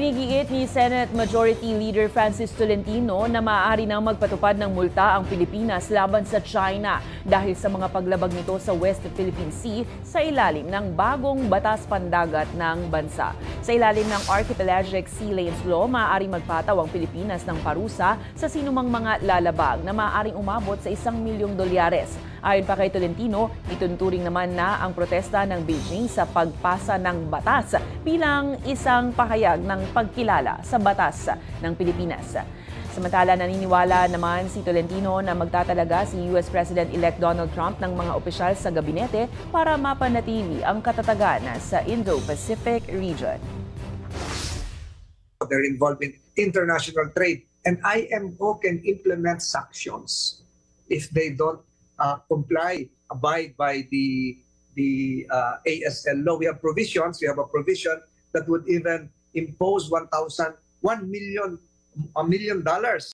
Iginigiit ni Senate Majority Leader Francis Tolentino na maaari nang magpatupad ng multa ang Pilipinas laban sa China dahil sa mga paglabag nito sa West Philippine Sea sa ilalim ng bagong batas pandagat ng bansa. Sa ilalim ng Archipelagic Sea Lanes Law, maaaring magpataw ang Pilipinas ng parusa sa sinumang mga lalabag na maaaring umabot sa $1,000,000. Ayon pa kay Tolentino, ituturing naman na ang protesta ng Beijing sa pagpasa ng batas bilang isang pahayag ng pagkilala sa batas ng Pilipinas. Samantala, naniniwala naman si Tolentino na magtatalaga si US President-elect Donald Trump ng mga opisyal sa gabinete para mapanatili ang katatagan sa Indo-Pacific region. They're involved in international trade, and IMO can implement sanctions if they don't abide by the ASL law. We have provisions. We have a provision that would even impose $1 million